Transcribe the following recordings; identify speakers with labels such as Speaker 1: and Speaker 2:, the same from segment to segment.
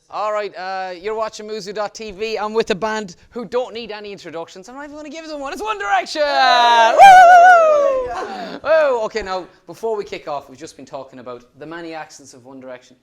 Speaker 1: All right, you're watching Muzu.tv. I'm with a band who don't need any introductions. I'm not even going to give them one. It's One Direction! Woo! Oh, okay, now, before we kick off, we've just been talking about the many accents of One Direction.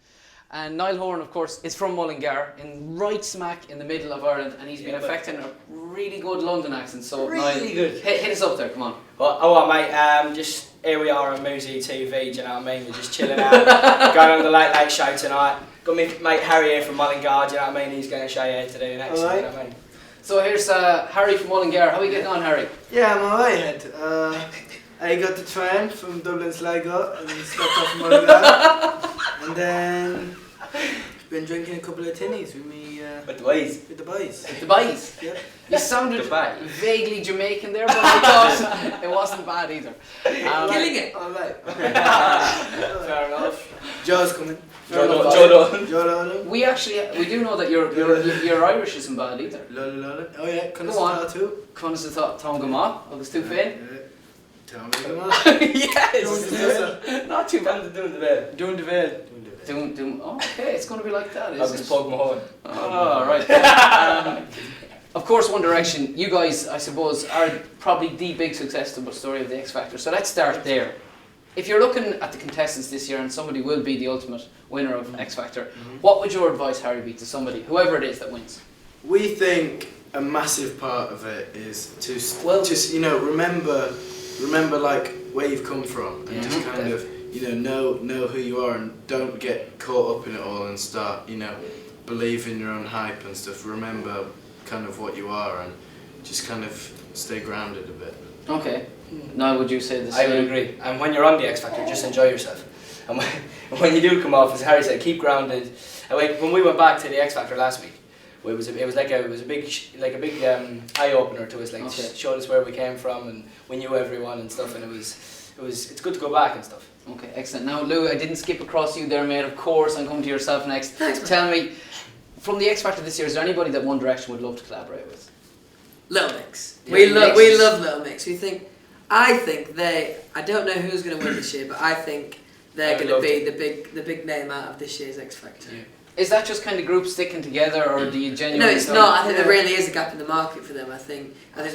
Speaker 1: And Niall Horan, of course, is from Mullingar, right smack in the middle of Ireland, and he's been affecting a really good London accent. So,
Speaker 2: really
Speaker 1: Niall,
Speaker 2: good.
Speaker 1: Hit us up there, come on.
Speaker 2: Well, mate, just here we are on Muzi TV, do you know what I mean? We're just chilling out, going on the late show tonight. Got me mate Harry here from Mullingar, do you know what I mean? He's going to show you how to do an accent,
Speaker 3: Alright.
Speaker 2: you know what I mean?
Speaker 1: So here's Harry from Mullingar. How are you getting on, Harry?
Speaker 3: Yeah, I'm alright, Ed. I got the train from Dublin Sligo and stopped off Mullingar. And then been drinking a couple of tinnies with me.
Speaker 2: With the boys.
Speaker 3: With the boys.
Speaker 1: The boys?
Speaker 3: Yeah.
Speaker 1: You sounded
Speaker 4: Dubai.
Speaker 1: vaguely Jamaican there, but I thought it wasn't bad either.
Speaker 2: Killing it!
Speaker 3: Alright.
Speaker 2: Fair enough.
Speaker 3: Joe's coming.
Speaker 2: Joe
Speaker 3: Joe.
Speaker 1: We do know that your Irish isn't bad either.
Speaker 3: Lola. Oh yeah,
Speaker 1: Go on.
Speaker 3: too.
Speaker 1: Conas Tom Gama, agus tú féin?
Speaker 3: Tell me, come on.
Speaker 1: Yes! Not too bad.
Speaker 2: Doing the bed.
Speaker 3: Doing the veil.
Speaker 1: Okay, it's going to be like that,
Speaker 2: I'll
Speaker 1: isn't
Speaker 2: just
Speaker 1: it?
Speaker 2: plug my horn.
Speaker 1: Oh, right. Of course, One Direction, you guys, I suppose, are probably the big success story of the X Factor. So let's start there. If you're looking at the contestants this year and somebody will be the ultimate winner of X Factor, what would your advice, Harry, be to somebody, whoever it is that wins?
Speaker 3: We think a massive part of it is to just remember like where you've come from and just kind of know who you are and don't get caught up in it all and start believe in your own hype and stuff. Remember kind of what you are and just kind of stay grounded a bit.
Speaker 1: Okay. Now, would you say the same?
Speaker 2: I would agree. And when you're on the X Factor, just enjoy yourself. And when you do come off, as Harry said, keep grounded. And when we went back to the X Factor last week, it was a big eye opener to us. Like showed us where we came from, and we knew everyone and stuff. And it's good to go back and stuff.
Speaker 1: Okay, excellent. Now, Lou, I didn't skip across you there, mate. Of course, I'm coming to yourself next.
Speaker 5: Thanks, man.
Speaker 1: Tell me, from the X Factor this year, is there anybody that One Direction would love to collaborate with?
Speaker 5: Little Mix.
Speaker 1: Yeah,
Speaker 5: We
Speaker 1: Mix.
Speaker 5: love Little Mix. I think I don't know who's going to win this year, but I think they're going to be the big name out of this year's X Factor.
Speaker 2: Yeah.
Speaker 1: Is that just kind of groups sticking together, or do you genuinely?
Speaker 5: No, it's not. I think there really is a gap in the market for them. I think they're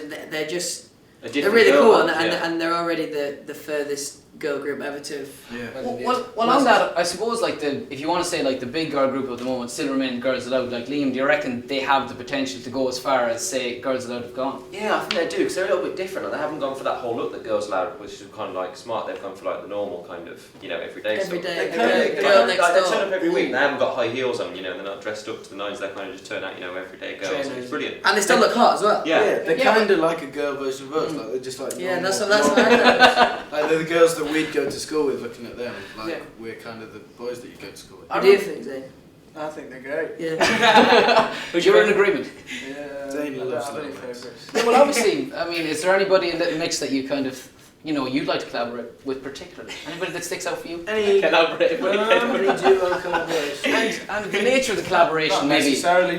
Speaker 5: really cool, and they're already the furthest girl group ever to.
Speaker 3: Yeah.
Speaker 1: Well, on that, I suppose if you want to say the big girl group at the moment still remain Girls Aloud. Like Liam, do you reckon they have the potential to go as far as say Girls Aloud have gone?
Speaker 4: Yeah, I think they do, because they're a little bit different. Like, they haven't gone for that whole look that Girls Aloud, which is kind of like smart. They've gone for like the normal kind of, everyday stuff.
Speaker 5: Girl next
Speaker 4: They
Speaker 5: door.
Speaker 4: turn up every week. They haven't got high heels on, and they're not dressed up to the nines. They kind of just turn out, everyday girls. And it's brilliant.
Speaker 5: And they still look hot as well.
Speaker 4: Yeah.
Speaker 3: They're kind of like a girl version of us. Like they're just like
Speaker 5: Yeah,
Speaker 3: normal-
Speaker 5: that's what I know.
Speaker 3: Like they're the girls that we'd go to school with. Looking at them, like we're kind of the boys that you go to school with.
Speaker 5: What do you think, Zane?
Speaker 3: I think they're great.
Speaker 5: Yeah.
Speaker 1: You're in agreement.
Speaker 3: Yeah, Zane loves Little Mix.
Speaker 1: Yeah, well, obviously, I mean, is there anybody in Little Mix that you kind of, you'd like to collaborate with particularly? Anybody that sticks out for you?
Speaker 3: Any
Speaker 2: Collaborate.
Speaker 3: any duo collaboration?
Speaker 1: And the nature of the collaboration,
Speaker 6: Not
Speaker 1: maybe.
Speaker 6: necessarily,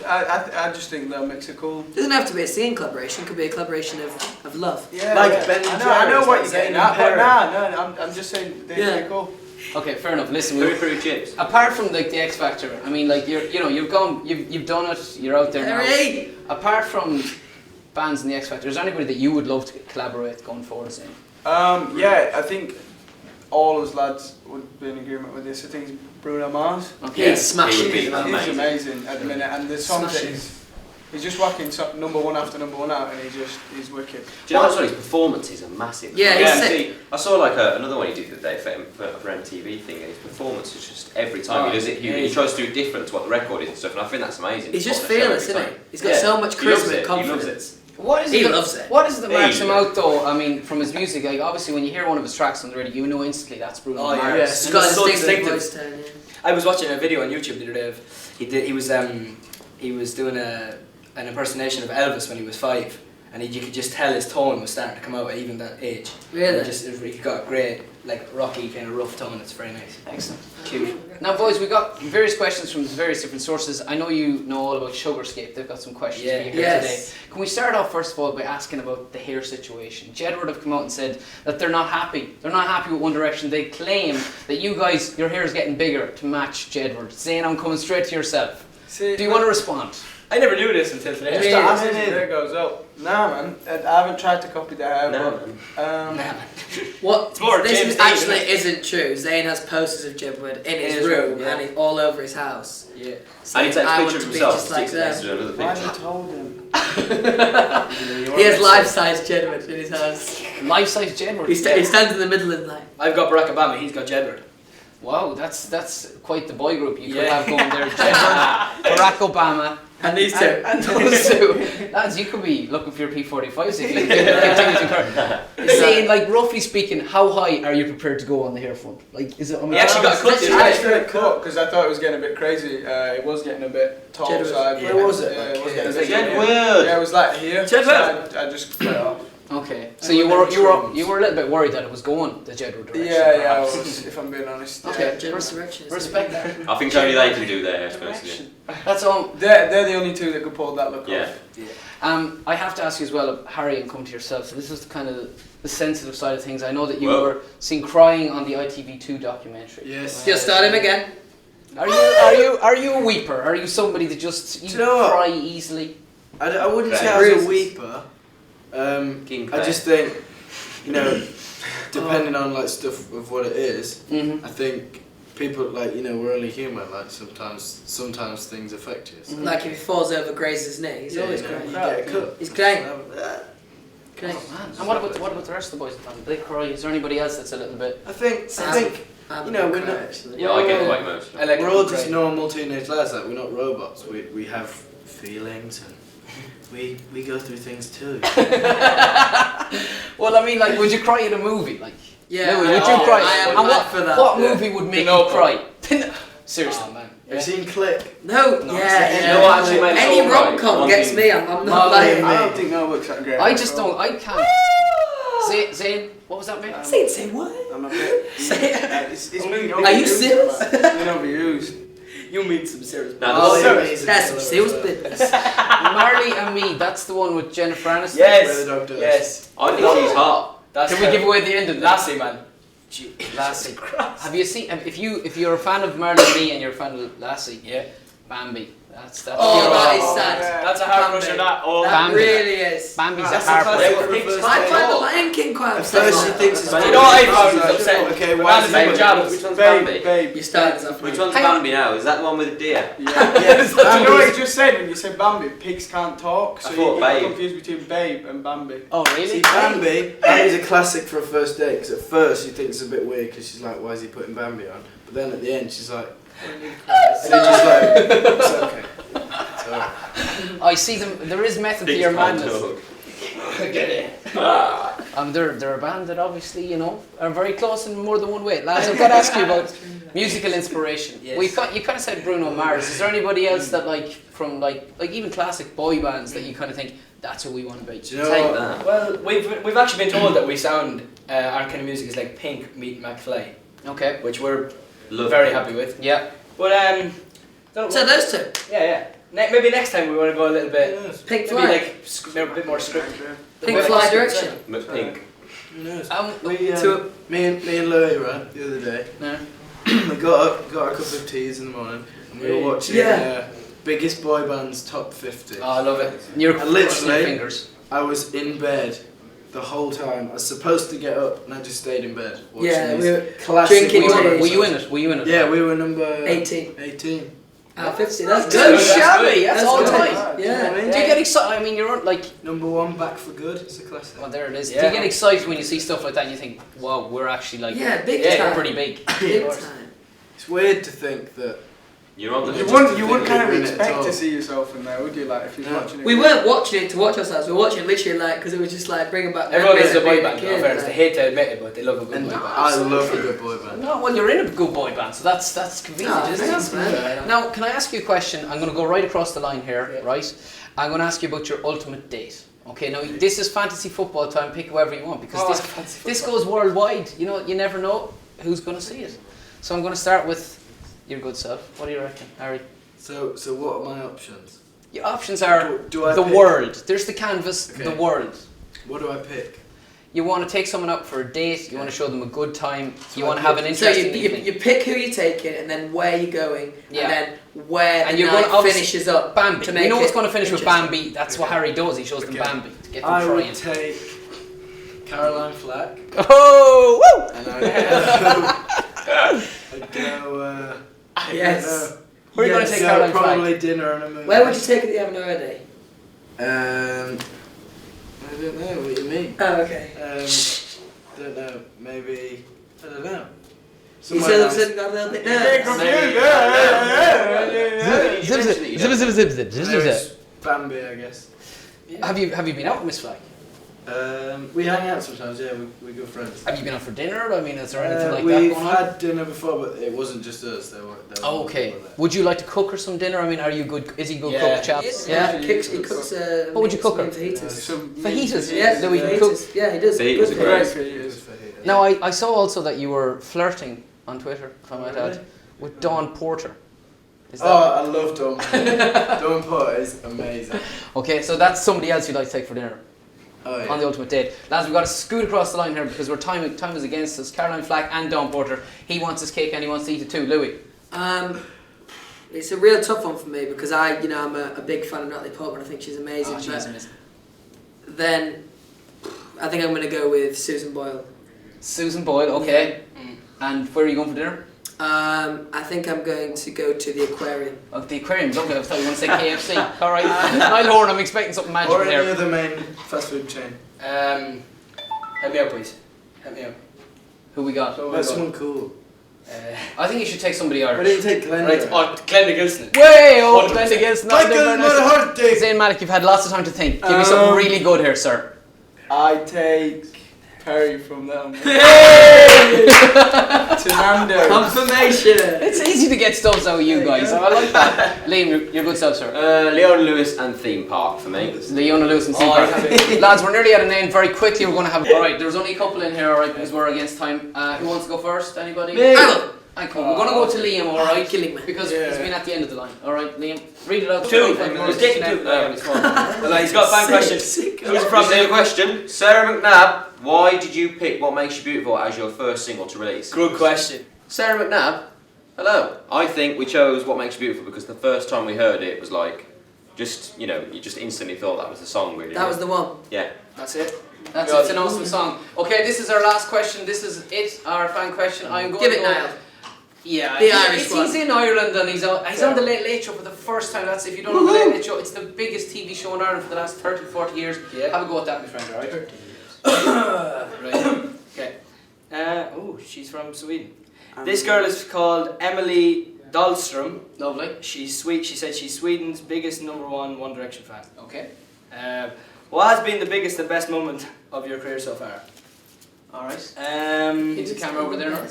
Speaker 6: I just think they'll mix it cool.
Speaker 5: Doesn't have to be a singing collaboration. It could be a collaboration of love.
Speaker 6: Yeah,
Speaker 3: Like Ben and
Speaker 6: I know
Speaker 3: Jerry's,
Speaker 6: what
Speaker 3: like
Speaker 6: you're
Speaker 3: Zayn
Speaker 6: getting
Speaker 3: and
Speaker 6: at, but
Speaker 3: Perry.
Speaker 6: I'm just saying they're
Speaker 5: Yeah.
Speaker 6: pretty cool.
Speaker 1: Okay, fair enough. Listen,
Speaker 4: Very pretty chips.
Speaker 1: apart from the X Factor, I mean, you've done it, you're out there now.
Speaker 5: Harry!
Speaker 1: Apart from bands in the X Factor, is there anybody that you would love to collaborate with going forward? Saying?
Speaker 6: Yeah, I think all us lads would be in agreement with this. I think it's Bruno Mars.
Speaker 1: Okay.
Speaker 5: He's smashing
Speaker 4: He
Speaker 5: it.
Speaker 4: would be
Speaker 6: He's amazing at the minute, and the songs that
Speaker 5: Smashing.
Speaker 6: he's just whacking number one after number one out, and he's wicked.
Speaker 4: Do you know what's funny? His performances are massive.
Speaker 5: Yeah, he's sick.
Speaker 4: I saw another one he did the other day for MTV thing, and his performance is just every time he does it, he tries to do different to what the record is and stuff, and I think that's amazing.
Speaker 5: He's
Speaker 4: What
Speaker 5: just
Speaker 4: they show
Speaker 5: fearless,
Speaker 4: every
Speaker 5: isn't he?
Speaker 4: time.
Speaker 5: He's got so much
Speaker 4: He loves
Speaker 5: charisma
Speaker 4: it,
Speaker 5: and confidence.
Speaker 4: He loves it.
Speaker 1: What is
Speaker 5: He
Speaker 1: it?
Speaker 5: loves it.
Speaker 1: What is it that marks him
Speaker 4: Yeah.
Speaker 1: out though? I mean, from his music, like obviously when you hear one of his tracks on the radio, you know instantly that's Bruno
Speaker 2: Oh,
Speaker 1: Mars.
Speaker 2: yeah.
Speaker 5: He's got a
Speaker 2: So
Speaker 5: distinctive
Speaker 2: distinctive.
Speaker 5: voice tone, yeah.
Speaker 2: I was watching a video on YouTube the other day. He was doing an impersonation of Elvis when he was 5, and you could just tell his tone was starting to come out at even that age.
Speaker 5: Really?
Speaker 2: He got a great, like rocky kind of rough tone. It's very nice.
Speaker 1: Excellent.
Speaker 2: Cute.
Speaker 1: Now, boys, we got various questions from various different sources. I know you know all about Sugarscape. They've got some questions for you here today. Can we start off first of all by asking about the hair situation? Jedward have come out and said that they're not happy. They're not happy with One Direction. They claim that you guys, your hair is getting bigger to match Jedward. Zayn, I'm coming straight to yourself.
Speaker 6: See,
Speaker 1: Do you want to respond?
Speaker 2: I never knew this until today.
Speaker 6: Just ask it, there goes up. Nah, man, I haven't tried to copy the hair, but
Speaker 5: What?
Speaker 2: more
Speaker 5: This
Speaker 2: James
Speaker 5: is
Speaker 2: Dean,
Speaker 5: actually
Speaker 2: isn't
Speaker 5: isn't true. Zayn has posters of Jedward in his
Speaker 2: his
Speaker 5: room
Speaker 2: room, yeah.
Speaker 5: and it's all over his house.
Speaker 2: Yeah.
Speaker 4: And he takes a
Speaker 5: I
Speaker 4: picture
Speaker 5: want
Speaker 4: of
Speaker 5: to be
Speaker 4: himself,
Speaker 5: just like
Speaker 4: sticks it next
Speaker 5: them.
Speaker 4: to another
Speaker 6: why have you
Speaker 4: picture.
Speaker 6: told him?
Speaker 5: He has life-size Jedward in his house.
Speaker 1: Life-size Jedward.
Speaker 5: He stands in the middle and like.
Speaker 2: I've got Barack Obama. He's got Jedward.
Speaker 1: Wow, that's quite the boy group you could
Speaker 2: Yeah.
Speaker 1: have going there. Jedward, Barack Obama.
Speaker 5: And these two.
Speaker 1: And those two. Lads, you could be looking for your P45s if you continue to incur. Saying, like, roughly speaking, how high are you prepared to go on the hair front? Like, is it...
Speaker 2: He actually got cut.
Speaker 6: I actually got cut because I thought it was getting a bit crazy. It was getting a bit tall.
Speaker 5: Jedward.
Speaker 6: So I,
Speaker 3: Where was it?
Speaker 6: Yeah,
Speaker 3: Like
Speaker 6: it was
Speaker 3: here?
Speaker 6: getting a
Speaker 4: Is
Speaker 6: bit
Speaker 4: it
Speaker 6: here.
Speaker 4: Jedward?
Speaker 6: Yeah, it was like here.
Speaker 2: Jedward.
Speaker 6: So I just cut it off.
Speaker 1: Okay, so
Speaker 6: And
Speaker 1: you
Speaker 6: with
Speaker 1: were
Speaker 6: the
Speaker 1: you were
Speaker 6: drums.
Speaker 1: you were a little bit worried that it was going the Jedward direction.
Speaker 6: Yeah, I
Speaker 1: perhaps.
Speaker 6: was, if I'm being honest.
Speaker 1: Okay.
Speaker 6: Yeah.
Speaker 5: Resurrection.
Speaker 1: Respect that.
Speaker 4: I think only they can do their hair, to be honest with you.
Speaker 1: That's all.
Speaker 6: They're the only two that could pull that look
Speaker 4: Yeah.
Speaker 6: off.
Speaker 1: I have to ask you as well, Harry, and come to yourself. So this is kind of the sensitive side of things. I know that you
Speaker 4: Well-
Speaker 1: were seen crying on the ITV2 documentary.
Speaker 3: Yes.
Speaker 5: Just start him again.
Speaker 1: Are you a weeper? Are you somebody that just
Speaker 3: Do you know what?
Speaker 1: cry easily?
Speaker 3: I wouldn't say
Speaker 4: Right.
Speaker 3: I was a
Speaker 5: Bruises.
Speaker 3: weeper.
Speaker 4: King
Speaker 3: I
Speaker 4: Clay.
Speaker 3: just think, you know, depending on like stuff of what it is,
Speaker 1: Mm-hmm.
Speaker 3: I think people like, you know, we're only human. Like sometimes things affect you. So,
Speaker 5: Like if he falls over, grazes his knee, he's
Speaker 3: yeah,
Speaker 5: always
Speaker 3: you know,
Speaker 5: crying.
Speaker 3: you get a cut.
Speaker 5: He's crying.
Speaker 1: Oh,
Speaker 5: Crying.
Speaker 1: man. And what about the rest of the boys? Do they cry? Is there anybody else that's a little bit?
Speaker 3: I think
Speaker 5: I'm
Speaker 3: you know,
Speaker 5: a
Speaker 3: we're
Speaker 5: bit
Speaker 3: not-
Speaker 5: cry, actually.
Speaker 4: Yeah, I get quite emotional.
Speaker 2: I like
Speaker 3: we're all
Speaker 2: it.
Speaker 3: just normal teenage lads. Like we're not robots. We have feelings and we go through things too.
Speaker 1: Well, I mean, like, would you cry in a movie? Like,
Speaker 5: Yeah,
Speaker 1: Louis,
Speaker 5: I-
Speaker 1: would you
Speaker 5: oh,
Speaker 1: cry?
Speaker 5: I am
Speaker 1: And
Speaker 5: mad for that.
Speaker 1: what
Speaker 3: Yeah.
Speaker 1: movie would make you
Speaker 2: Pinocchio.
Speaker 1: cry? Seriously,
Speaker 2: Oh, man.
Speaker 3: Have you seen Click?
Speaker 5: No,
Speaker 1: No,
Speaker 5: yeah.
Speaker 4: You know what actually made us
Speaker 5: Any
Speaker 4: all cry?
Speaker 5: rom-com
Speaker 4: One
Speaker 5: gets
Speaker 4: thing-
Speaker 5: me, I'm not
Speaker 3: Marley
Speaker 5: lying.
Speaker 3: and
Speaker 6: I
Speaker 3: me.
Speaker 6: don't think that looks that great.
Speaker 1: I just don't. I can't. Zayn, what was that, mate?
Speaker 5: Say what?
Speaker 6: I'm a bit.
Speaker 5: Say it.
Speaker 6: It's
Speaker 2: Are
Speaker 6: being
Speaker 5: you
Speaker 6: overused,
Speaker 5: serious?
Speaker 6: man. It's being overused.
Speaker 2: You meet some serious.
Speaker 4: Now,
Speaker 3: Marley
Speaker 4: the-
Speaker 3: and Me is a
Speaker 5: That's some
Speaker 3: killer
Speaker 5: sales
Speaker 3: as well.
Speaker 5: business.
Speaker 1: Marley and Me. That's the one with Jennifer Aniston.
Speaker 3: Where
Speaker 2: Yes.
Speaker 3: the dog does.
Speaker 2: Yes.
Speaker 4: I think she's hot.
Speaker 2: That's
Speaker 1: Can we give away the end of that?
Speaker 2: Lassie, man.
Speaker 1: Lassie. Have you seen? If you're a fan of Marley and Me and you're a fan of Lassie,
Speaker 2: Yeah.
Speaker 1: Bambi. That's
Speaker 5: Oh,
Speaker 1: your
Speaker 5: that
Speaker 1: eye.
Speaker 5: is sad.
Speaker 6: yeah.
Speaker 2: That's a hard
Speaker 5: Bambi.
Speaker 2: crusher. That. Oh.
Speaker 5: That
Speaker 1: Bambi.
Speaker 5: really is.
Speaker 1: Bambi's
Speaker 3: That's
Speaker 1: a heartbreaker.
Speaker 3: classic
Speaker 2: Yeah,
Speaker 3: for
Speaker 2: Pig's
Speaker 3: first
Speaker 5: I
Speaker 3: date.
Speaker 5: find the Lion King quite
Speaker 3: At first she
Speaker 5: upsetting.
Speaker 3: thinks it's
Speaker 2: You know what I found was
Speaker 3: like,
Speaker 2: upsetting?
Speaker 3: okay,
Speaker 2: When
Speaker 3: why
Speaker 2: I
Speaker 3: is
Speaker 2: was
Speaker 3: it
Speaker 2: making
Speaker 3: like-
Speaker 2: jabs.
Speaker 4: Which one's
Speaker 6: Babe,
Speaker 4: Bambi?
Speaker 6: babe.
Speaker 5: You started off
Speaker 4: Which
Speaker 5: with.
Speaker 4: one's
Speaker 1: Hang on.
Speaker 4: Bambi now? Is that the one with the deer?
Speaker 6: Yeah. Do you know what
Speaker 3: Bambi's-
Speaker 6: you just said when you said Bambi? Pigs can't talk, so
Speaker 4: I
Speaker 6: you
Speaker 4: thought
Speaker 6: get
Speaker 4: Babe.
Speaker 6: confused between Babe and Bambi.
Speaker 1: Oh, really?
Speaker 3: See, Bambi's a classic for a first date because at first she thinks it's a bit weird because she's like, why is he putting Bambi on? But then at the end she's like, and then just like, it's okay. It's alright.
Speaker 1: I see them. There is method to
Speaker 4: Pig's
Speaker 1: your
Speaker 4: can't
Speaker 1: madness.
Speaker 4: talk.
Speaker 2: Get it.
Speaker 1: They're a band that obviously, you know, are very close in more than one way. Lads, I've got to ask you about musical inspiration.
Speaker 2: Yes.
Speaker 1: You kind of said Bruno Mars. Is there anybody else that from like even classic boy bands that you kind of think that's who we want to be?
Speaker 3: Do you know
Speaker 4: Take
Speaker 3: what?
Speaker 4: that.
Speaker 2: Well, we've actually been told that we sound our kind of music is like Pink meet McFly,
Speaker 1: Okay.
Speaker 2: which we're
Speaker 4: Love
Speaker 2: very
Speaker 4: Pink.
Speaker 2: happy with.
Speaker 1: Yeah.
Speaker 2: But don't
Speaker 5: So those two.
Speaker 2: yeah. Maybe next time we want to go a little bit.
Speaker 5: Pink
Speaker 2: Maybe
Speaker 5: Floyd.
Speaker 2: like maybe a bit more script.
Speaker 5: Pink Floyd direction.
Speaker 4: Pink.
Speaker 3: Who knows?
Speaker 1: We,
Speaker 5: Two.
Speaker 3: Me and Louis, right, the other day,
Speaker 1: no.
Speaker 3: we got a couple of teas in the morning and we were watching Biggest Boy Band's Top 50.
Speaker 2: Oh, I love it.
Speaker 1: You're
Speaker 3: And literally-
Speaker 1: crossing your fingers.
Speaker 3: I was in bed the whole time. I was supposed to get up and I just stayed in bed watching
Speaker 5: Yeah,
Speaker 3: these
Speaker 5: we were
Speaker 3: classic
Speaker 5: drinking
Speaker 3: boy
Speaker 5: tea.
Speaker 3: bands.
Speaker 1: Were you in it? Were you in it?
Speaker 3: Yeah, we were number
Speaker 5: 18.
Speaker 3: 18.
Speaker 5: Out of 50. That's
Speaker 1: Too
Speaker 5: good.
Speaker 1: shabby. That's
Speaker 5: That's
Speaker 1: all
Speaker 5: good.
Speaker 1: time.
Speaker 3: Do you know what I mean?
Speaker 1: Do you get excited? I mean, you're on, like.
Speaker 3: Number 1, Back for Good. It's a classic.
Speaker 1: Well, there it is. Do
Speaker 2: Yeah.
Speaker 1: you get excited when you see stuff like that and you think, wow, we're actually like,
Speaker 5: Yeah, big
Speaker 2: Yeah,
Speaker 5: time.
Speaker 1: pretty big?
Speaker 5: Big time.
Speaker 3: It's weird to think that.
Speaker 4: You're on the
Speaker 6: You
Speaker 3: Just
Speaker 6: wouldn't,
Speaker 3: to
Speaker 6: you
Speaker 3: think
Speaker 6: wouldn't kind of
Speaker 3: you're in it at
Speaker 6: expect
Speaker 3: all.
Speaker 6: to see yourself in there, would you? Like if you're
Speaker 3: No.
Speaker 6: watching it.
Speaker 5: We weren't watching it to watch ourselves. We were watching it literally like because it was just like bringing back.
Speaker 2: Everyone
Speaker 5: memories
Speaker 2: loves a
Speaker 5: of
Speaker 2: boy
Speaker 5: being a
Speaker 2: band.
Speaker 5: kid,
Speaker 2: No fairness,
Speaker 5: like-
Speaker 2: they hate to admit it, but they love a good
Speaker 3: And
Speaker 2: boy band.
Speaker 3: I love a good boy band.
Speaker 1: No, well, you're in a good boy band, so that's convenient,
Speaker 5: Oh,
Speaker 1: isn't
Speaker 5: thanks,
Speaker 1: it?
Speaker 5: man.
Speaker 1: Now, can I ask you a question? I'm going to go right across the line here, right? I'm going to ask you about your ultimate date, Okay, now this is fantasy football time. Pick whoever you want because this goes worldwide. You know, you never know who's going to see it. So I'm going to start with your good self. What do you reckon, Harry?
Speaker 3: So what are my options?
Speaker 1: Your options are
Speaker 3: Do I
Speaker 1: the
Speaker 3: pick?
Speaker 1: world. There's the canvas,
Speaker 3: Okay.
Speaker 1: the world.
Speaker 3: What do I pick?
Speaker 1: You want to take someone out for a date. You want to show them a good time.
Speaker 3: So
Speaker 1: You
Speaker 3: I
Speaker 1: want to have an
Speaker 3: pick-
Speaker 1: interesting evening.
Speaker 5: you pick who you're taking, and then where you're going,
Speaker 1: Yeah.
Speaker 5: and then where
Speaker 1: And
Speaker 5: the
Speaker 1: you're
Speaker 5: night
Speaker 1: going to
Speaker 5: finishes up.
Speaker 1: Bambi.
Speaker 5: To
Speaker 1: You
Speaker 5: make
Speaker 1: know it's
Speaker 5: it
Speaker 1: going to finish with
Speaker 5: interesting.
Speaker 1: Bambi. That's what Harry does. He shows them
Speaker 3: Okay.
Speaker 1: Bambi to get them
Speaker 3: I
Speaker 1: crying.
Speaker 3: would take Caroline Flack,
Speaker 1: Oh, woo!
Speaker 3: and I'd go.
Speaker 5: Yes.
Speaker 1: Where are you going to take Caroline Flack?
Speaker 3: Probably dinner and a movie.
Speaker 5: Where would you take it that you haven't already?
Speaker 3: I don't know. What do you mean?
Speaker 5: Oh, okay.
Speaker 3: Don't know. Maybe I don't know.
Speaker 5: You
Speaker 3: Somewhere
Speaker 5: still
Speaker 3: nice.
Speaker 5: got a little bit
Speaker 3: Maybe-
Speaker 1: Zip, zip, zip, zip, zip, zip, zip, zip.
Speaker 3: Bambi, I guess.
Speaker 1: Have you been out with Miss Flack?
Speaker 3: We hang out sometimes. Yeah, we're good friends.
Speaker 1: Have you been out for dinner? I mean, is there anything like that
Speaker 3: We've
Speaker 1: going on?
Speaker 3: had dinner before, but it wasn't just us. There were
Speaker 1: Oh, okay.
Speaker 3: people there.
Speaker 1: Would you like to cook her some dinner? I mean, are you good? Is he good
Speaker 2: Yeah.
Speaker 1: cook, chaps? Yeah.
Speaker 5: He cooks.
Speaker 1: What would you cook her?
Speaker 5: Fajitas.
Speaker 1: Fajitas.
Speaker 5: Yeah,
Speaker 1: Louis
Speaker 5: fajitas.
Speaker 1: cook.
Speaker 5: Yeah, he does.
Speaker 4: Fajitas
Speaker 5: Good
Speaker 4: are
Speaker 5: fajitas.
Speaker 4: great.
Speaker 3: It was fajita.
Speaker 1: Now, I saw also that you were flirting on Twitter, if I might
Speaker 3: Really?
Speaker 1: add, with Dawn Porter. Is
Speaker 3: Oh, I love Dawn. Dawn Porter is amazing.
Speaker 1: Okay, so that's somebody else you'd like to take for dinner
Speaker 3: Oh yeah.
Speaker 1: on the ultimate date. Lads, we've got to scoot across the line here because time is against us. Caroline Flack and Dawn Porter. He wants his cake and he wants to eat it too. Louis.
Speaker 5: It's a real tough one for me because I'm a big fan of Natalie Portman. I think she's amazing.
Speaker 1: Oh, she
Speaker 5: but
Speaker 1: is amazing.
Speaker 5: then I think I'm going to go with Susan Boyle.
Speaker 1: Susan Boyle, okay. And where are you going for dinner?
Speaker 5: I think I'm going to go to the aquarium.
Speaker 1: Oh, the aquarium, lovely. I thought you were going to say KFC. All right. Niall Horan, I'm expecting something magical
Speaker 3: Or any
Speaker 1: there.
Speaker 3: other main fast food chain.
Speaker 2: Help me out, please. Help me out.
Speaker 1: Who we got?
Speaker 3: That's someone cool.
Speaker 1: I think you should take somebody
Speaker 3: Why
Speaker 1: Irish.
Speaker 3: didn't you take Glenda?
Speaker 2: Right, on Glenda Gilson.
Speaker 1: Way oh,
Speaker 2: 100%.
Speaker 1: Glenda against
Speaker 3: Michael Murray.
Speaker 1: Zayn Malik, you've had lots of time to think. Give me something really good here, sir.
Speaker 6: I take Perry from them. To Nando.
Speaker 5: Confirmation.
Speaker 1: It's easy to get stuffs out of you guys. I like that. Liam, your good self, sir.
Speaker 4: Leon Lewis and Theme Park for me.
Speaker 1: Leona Lewis and Seapark. Lads, we're nearly at an end. Very quickly, we're going to have. Alright, there's only a couple in here, alright, because we're against time. Who wants to go first? Anybody?
Speaker 5: Me.
Speaker 1: We're going to go to Liam, alright?
Speaker 5: Killing me.
Speaker 1: Because he's been at the end of the line. Alright, Liam, read it out.
Speaker 2: Two.
Speaker 1: It's
Speaker 2: Take two.
Speaker 1: it's fine.
Speaker 2: Well, he's got a fine question. Who's from
Speaker 4: From the question, Sarah McNabb, why did you pick What Makes You Beautiful as your first single to release?
Speaker 2: Good question.
Speaker 4: Sarah McNabb, hello. I think we chose What Makes You Beautiful because the first time we heard it was like, just, you know, you just instantly thought that was the song really.
Speaker 5: That was the one.
Speaker 4: Yeah.
Speaker 2: That's it.
Speaker 1: That's
Speaker 2: God.
Speaker 1: It's an awesome song. Okay, this is our last question. This is it, our fan question. I'm going
Speaker 5: Give
Speaker 1: to
Speaker 5: it
Speaker 1: go.
Speaker 5: Niall.
Speaker 1: Yeah,
Speaker 5: The Irish one.
Speaker 1: he's in Ireland and he's on the Late Late Show for the first time. That's if you don't know the Late Late Show, it's the biggest TV show in Ireland for the last 30, 40 years.
Speaker 2: Yeah.
Speaker 1: Have a go at that, my friend, alright?
Speaker 2: Right. Okay. Oh, she's from Sweden. This girl is called Emily Dahlström.
Speaker 1: Lovely.
Speaker 2: She's sweet. She said she's Sweden's biggest #1 One Direction fan.
Speaker 1: Okay.
Speaker 2: What has been the biggest and best moment of your career so far?
Speaker 1: Alright.
Speaker 2: Um,
Speaker 1: Into camera over there now.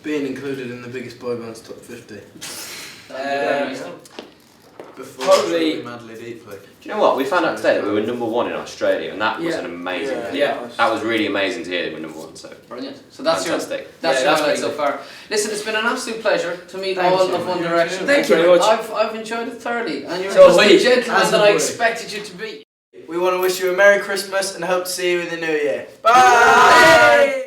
Speaker 3: Being included in the biggest boy band's top 50. Before
Speaker 2: Probably-
Speaker 3: Truly Madly Deeply.
Speaker 4: Do you know what? We found out today that we were #1 in Australia and that was
Speaker 5: Yeah.
Speaker 4: an amazing thing.
Speaker 2: Yeah.
Speaker 4: That was really amazing to hear that we were #1, so
Speaker 1: Brilliant. So that's
Speaker 4: fantastic.
Speaker 1: your
Speaker 2: Yeah,
Speaker 1: highlight
Speaker 2: that's
Speaker 1: so
Speaker 2: pretty
Speaker 1: far. Listen, it's been an absolute pleasure to meet
Speaker 3: Thank
Speaker 1: all
Speaker 3: you.
Speaker 1: of One Direction.
Speaker 2: Thank you very much.
Speaker 1: I've enjoyed it thoroughly, and you're
Speaker 2: So
Speaker 1: just the
Speaker 2: sweet.
Speaker 1: gentleman
Speaker 3: As
Speaker 1: that
Speaker 3: a
Speaker 1: I
Speaker 3: boy.
Speaker 1: expected you to be.
Speaker 6: We want to wish you a Merry Christmas and hope to see you in the new year.
Speaker 5: Bye.